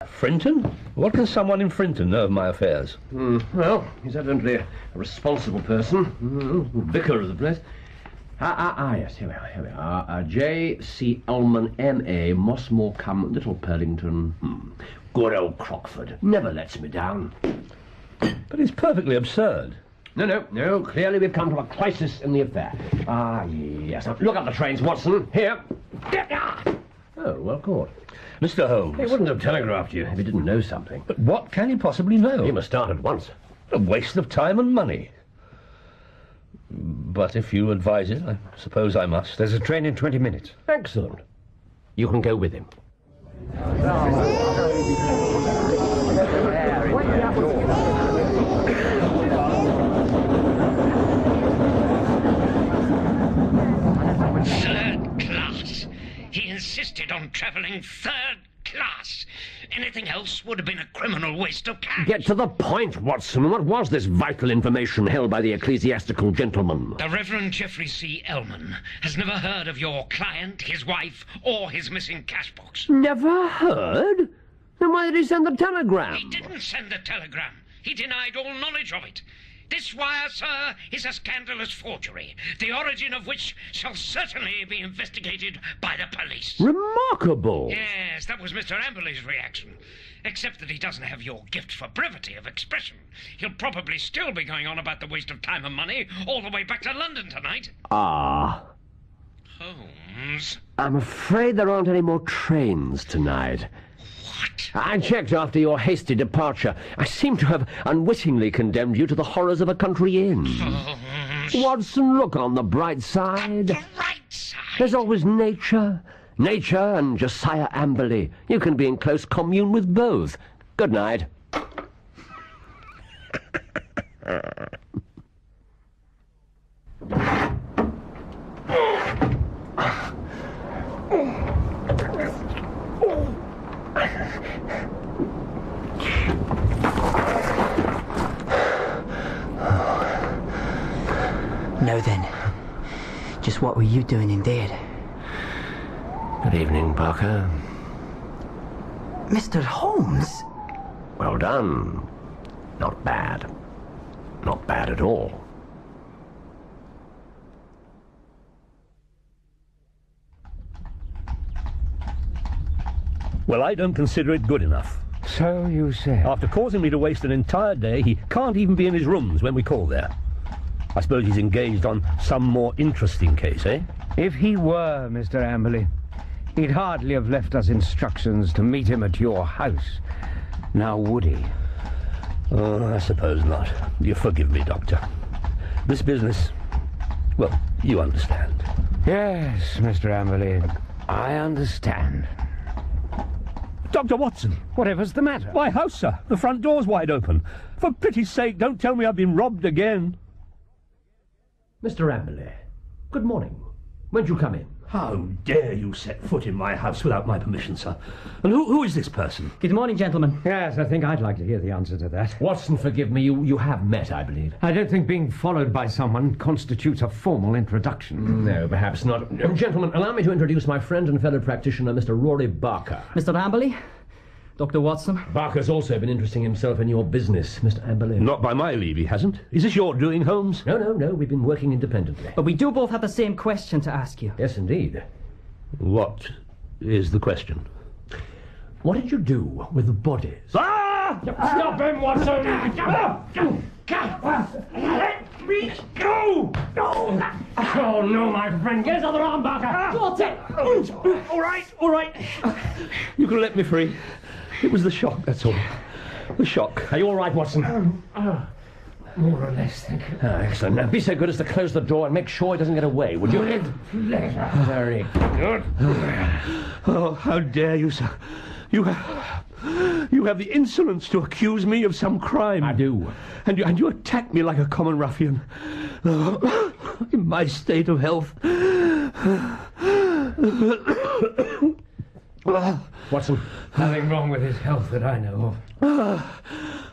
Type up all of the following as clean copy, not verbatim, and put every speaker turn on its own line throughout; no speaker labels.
Frinton? What can someone in Frinton know of my affairs?
Well, he's evidently a responsible person. Vicar of the place. Yes, here we are. J.C. Elman, M.A., Mossmore Cum, Little Purlington. Good old Crockford. Never lets me down.
But it's perfectly absurd.
No. Clearly we've come to a crisis in the affair. Yes. Now, look up the trains, Watson. Here. Oh, well caught.
Mr. Holmes.
He wouldn't have telegraphed you if he didn't know something.
But what can he possibly know?
He must start at once.
A waste of time and money. But if you advise it, I suppose I must.
There's a train in 20 minutes.
Excellent. You can go with him.
Third class. He insisted on travelling third class. Anything else would have been a criminal waste of cash.
Get to the point, Watson. What was this vital information held by the ecclesiastical gentleman?
The Reverend Geoffrey C. Elman has never heard of your client, his wife, or his missing cash box.
Never heard? Then why did he send the telegram?
He didn't send the telegram. He denied all knowledge of it. This wire, sir, is a scandalous forgery, the origin of which shall certainly be investigated by the police.
Remarkable.
Yes, that was Mr. Amberley's reaction. Except that he doesn't have your gift for brevity of expression. He'll probably still be going on about the waste of time and money all the way back to London tonight. Holmes.
I'm afraid there aren't any more trains tonight.
What?
I checked after your hasty departure. I seem to have unwittingly condemned you to the horrors of a country inn.
Holmes.
Watson, look on the bright side.
The right side.
There's always nature. Nature and Josiah Amberley. You can be in close commune with both. Good night.
Now then, just what were you doing in there?
Good evening, Parker.
Mr. Holmes?
Well done. Not bad. Not bad at all.
Well, I don't consider it good enough.
So you say.
After causing me to waste an entire day, he can't even be in his rooms when we call there. I suppose he's engaged on some more interesting case, eh?
If he were, Mr. Amberley, he'd hardly have left us instructions to meet him at your house. Now, would he?
Oh, I suppose not. You forgive me, Doctor. This business... well, you understand.
Yes, Mr. Amberley, I understand.
Dr. Watson!
Whatever's the matter?
My house, sir. The front door's wide open. For pity's sake, don't tell me I've been robbed again.
Mr. Amberley, good morning. When'd you come in?
How dare you set foot in my house without my permission, sir? And who is this person?
Good morning, gentlemen.
Yes, I think I'd like to hear the answer to that.
Watson, forgive me, you have met, I believe.
I don't think being followed by someone constitutes a formal introduction.
No, perhaps not. Gentlemen, allow me to introduce my friend and fellow practitioner, Mr. Rory Barker.
Mr. Amberley, Dr. Watson.
Barker's also been interesting himself in your business, Mr. Amberley.
Not by my leave, he hasn't. Is this your doing, Holmes?
No, we've been working independently.
But we do both have the same question to ask you.
Yes, indeed.
What is the question?
What did you do with the bodies?
Ah!
Stop him, Watson!
Let me go!
Oh, no, my friend. Get his other arm, Barker.
All right. You can let me free. It was the shock, that's all. The shock.
Are you all right, Watson?
More or less, thank you.
Excellent. Now, be so good as to close the door and make sure he doesn't get away, would you? Very good.
Oh, how dare you, sir? You have the insolence to accuse me of some crime.
I do.
And you attack me like a common ruffian. In my state of health.
Watson.
Nothing wrong with his health that I know of.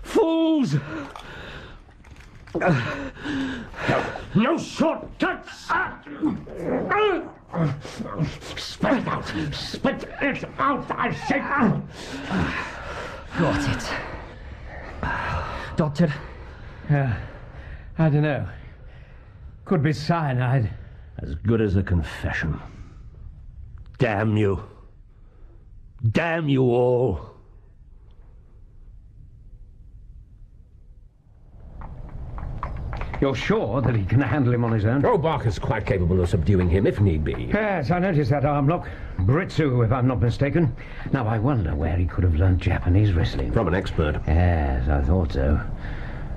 Fools!
No shortcuts! Spit it out! Spit it out, I say!
Got it. Doctor,
I don't know. Could be cyanide.
As good as a confession. Damn you. Damn you all.
You're sure that he can handle him on his own?
Oh, Barker's quite capable of subduing him if need be.
Yes, I noticed that arm lock. Britsu, if I'm not mistaken. Now, I wonder where he could have learned Japanese wrestling.
From an expert.
Yes, I thought so.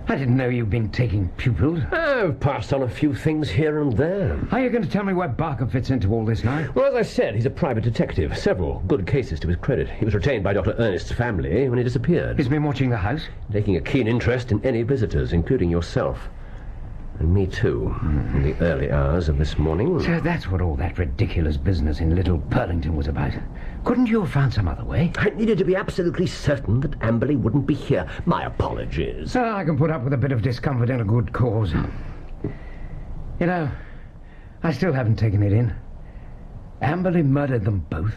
I didn't know you'd been taking pupils.
I've passed on a few things here and there.
Are you going to tell me where Barker fits into all this now?
Well, as I said, he's a private detective. Several good cases to his credit. He was retained by Dr. Ernest's family when he disappeared.
He's been watching the house?
Taking a keen interest in any visitors, including yourself. And me too, in the early hours of this morning.
So that's what all that ridiculous business in Little Purlington was about. Couldn't you have found some other way?
I needed to be absolutely certain that Amberley wouldn't be here. My apologies.
I can put up with a bit of discomfort in a good cause. You know, I still haven't taken it in. Amberley murdered them both.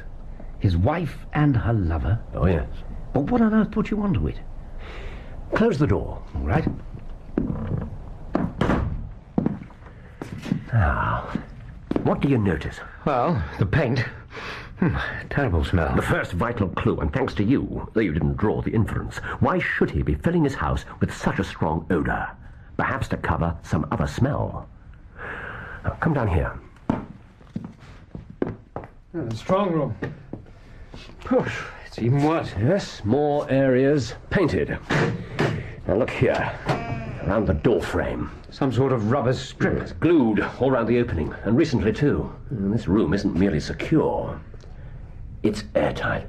His wife and her lover.
Oh, yes.
But what on earth put you onto it?
Close the door.
All right.
Now, what do you notice?
Well, the paint. Terrible smell.
The first vital clue, and thanks to you, though you didn't draw the inference. Why should he be filling his house with such a strong odor? Perhaps to cover some other smell. Now, come down here.
The strong room. Push, it's even worse.
Yes, more areas painted. Now look here, around the door frame.
Some sort of rubber strip.
It's glued all round the opening, and recently too. And this room isn't merely secure. It's airtight.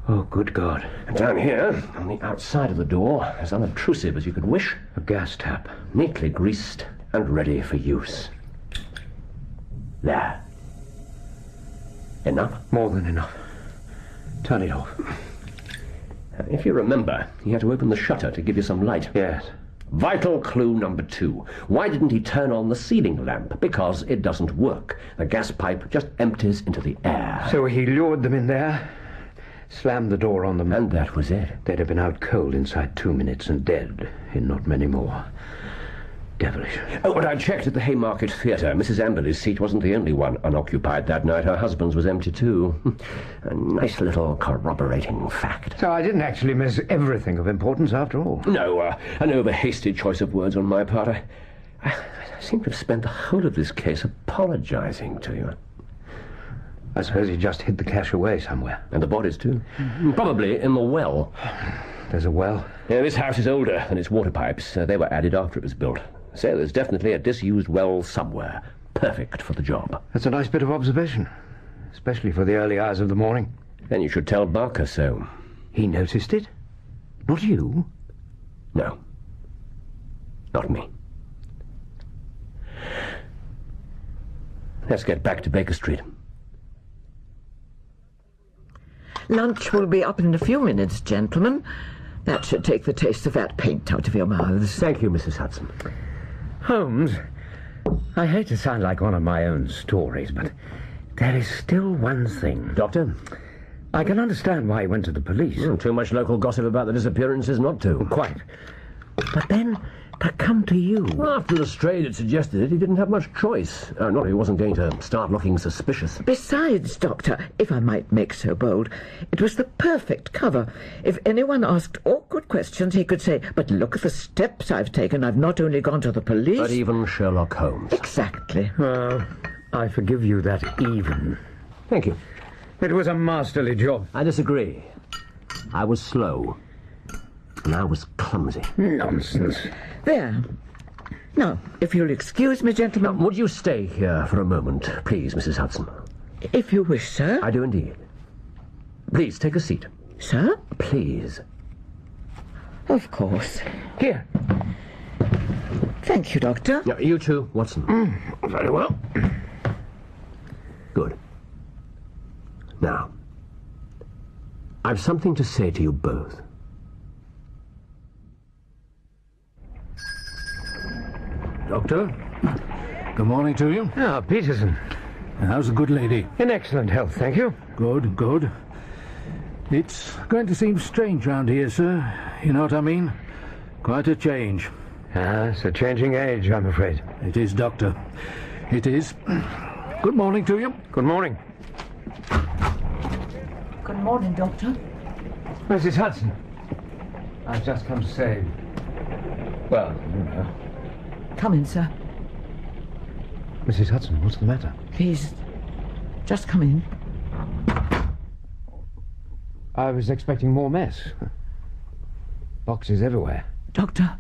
Oh, good God.
And down here, on the outside of the door, as unobtrusive as you could wish,
A gas tap.
neatly greased and ready for use. There. Enough?
More than enough. Turn it off.
If you remember, he had to open the shutter to give you some light.
Yes.
Vital clue number 2. Why didn't he turn on the ceiling lamp? Because it doesn't work. The gas pipe just empties into the air.
So he lured them in there, slammed the door on them.
And that was it.
They'd have been out cold inside 2 minutes and dead in not many more. Devilish.
Oh, and I checked at the Haymarket Theatre. Mrs. Amberley's seat wasn't the only one unoccupied that night. Her husband's was empty too. A nice little corroborating fact.
So I didn't actually miss everything of importance after all.
No, an over-hasty choice of words on my part. I seem to have spent the whole of this case apologizing to you.
I suppose he just hid the cash away somewhere.
And the bodies too. Probably in the well.
There's a well.
Yeah, this house is older than its water pipes. They were added after it was built. So there's definitely a disused well somewhere. Perfect for the job.
That's a nice bit of observation, especially for the early hours of the morning.
Then you should tell Barker so.
He noticed it? Not you?
No. Not me. Let's get back to Baker Street.
Lunch will be up in a few minutes, gentlemen. That should take the taste of that paint out of your mouths.
Thank you, Mrs. Hudson.
Holmes, I hate to sound like one of my own stories, but there is still one thing.
Doctor?
I can understand why he went to the police.
Too much local gossip about the disappearances not to.
Quite. But then, to come to you...
After Lestrade had suggested it, he didn't have much choice. Not he wasn't going to start looking suspicious.
Besides, Doctor, if I might make so bold, it was the perfect cover. If anyone asked awkward questions, he could say, "But look at the steps I've taken. I've not only gone to the police..."
But even Sherlock Holmes.
Exactly.
Well, I forgive you that even.
Thank you.
It was a masterly job.
I disagree. I was slow. And I was clumsy.
Nonsense.
There. Now, if you'll excuse me, gentlemen...
Would you stay here for a moment, please, Mrs. Hudson?
If you wish, sir.
I do indeed. Please, take a seat.
Sir?
Please.
Of course.
Here.
Thank you, Doctor.
You too, Watson.
Very well.
Good. Now, I've something to say to you both.
Doctor, good morning to you.
Ah, Peterson.
How's the good lady?
In excellent health, thank you.
Good, good. It's going to seem strange round here, sir. You know what I mean? Quite a change.
It's a changing age, I'm afraid.
It is, Doctor. It is. Good morning to you.
Good morning.
Good morning, Doctor.
Mrs. Hudson. I've just come to say... Well, you know.
Come in, sir.
Mrs. Hudson, what's the matter?
Please, just come in.
I was expecting more mess. Boxes everywhere.
Doctor.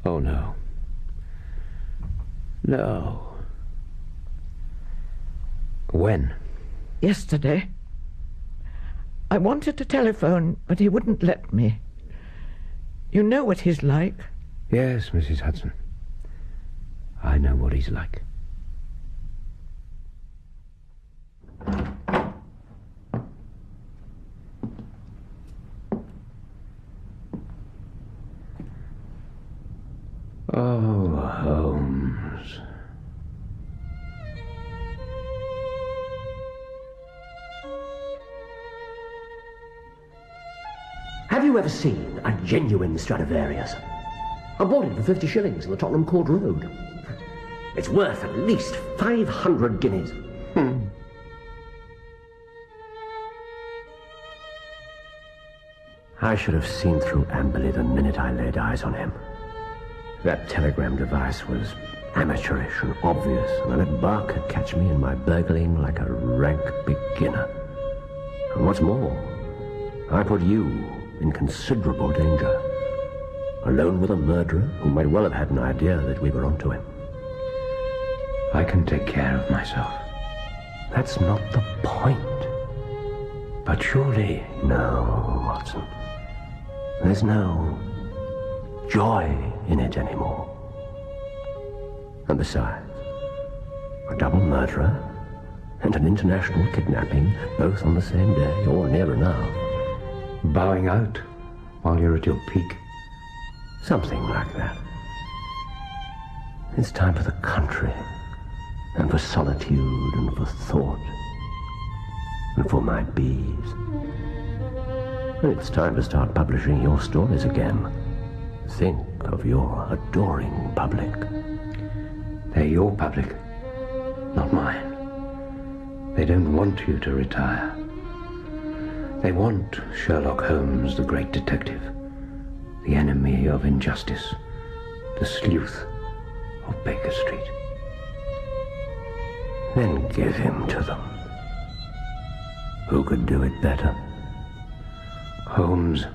Oh, no. No. When?
Yesterday. I wanted to telephone, but he wouldn't let me. You know what he's like.
Yes, Mrs. Hudson. I know what he's like. Oh, Holmes.
Have you ever seen a genuine Stradivarius? I bought it for 50 shillings in the Tottenham Court Road. It's worth at least 500 guineas. I should have seen through Amberley the minute I laid eyes on him. That telegram device was amateurish and obvious, and I let Barker catch me in my burgling like a rank beginner. And what's more, I put you in considerable danger. Alone with a murderer who might well have had an idea that we were onto him.
I can take care of myself.
That's not the point.
But surely...
No, Watson. There's no joy in it anymore. And besides, a double murderer and an international kidnapping, both on the same day or near enough.
Bowing out while you're at your peak.
Something like that. It's time for the country, and for solitude, and for thought, and for my bees. And it's time to start publishing your stories again. Think of your adoring public.
They're your public, not mine. They don't want you to retire. They want Sherlock Holmes, the great detective, the enemy of injustice, the sleuth of Baker Street.
Then give him to them. Who could do it better?
Holmes.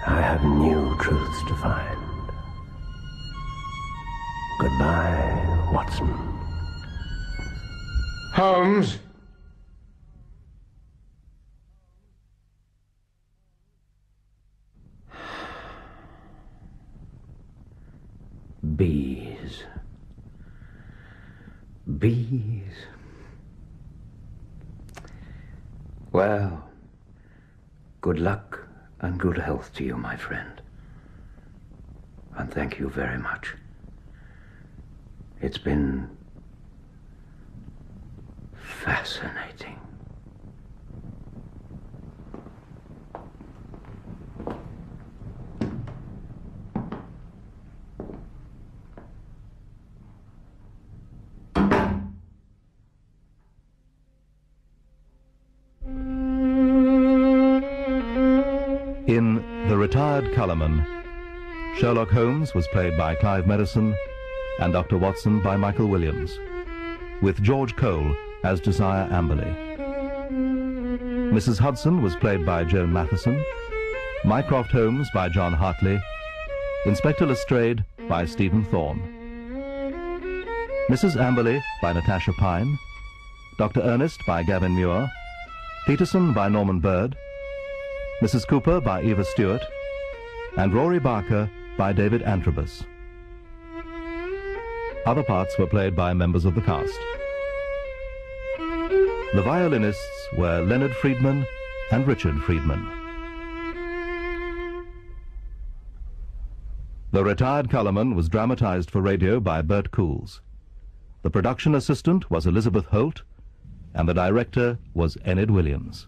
I have new truths to find. Goodbye, Watson.
Holmes! Bees. Bees. Well, good luck and good health to you, my friend. And thank you very much. It's been fascinating.
In The Retired Colourman, Sherlock Holmes was played by Clive Merrison and Dr. Watson by Michael Williams, with George Cole as Josiah Amberley. Mrs. Hudson was played by Joan Matheson, Mycroft Holmes by John Hartley, Inspector Lestrade by Stephen Thorne, Mrs. Amberley by Natasha Pine, Dr. Ernest by Gavin Muir, Peterson by Norman Bird, Mrs. Cooper by Eva Stewart, and Rory Barker by David Antrobus. Other parts were played by members of the cast. The violinists were Leonard Friedman and Richard Friedman. The Retired Colourman was dramatized for radio by Bert Coules. The production assistant was Elizabeth Holt, and the director was Enid Williams.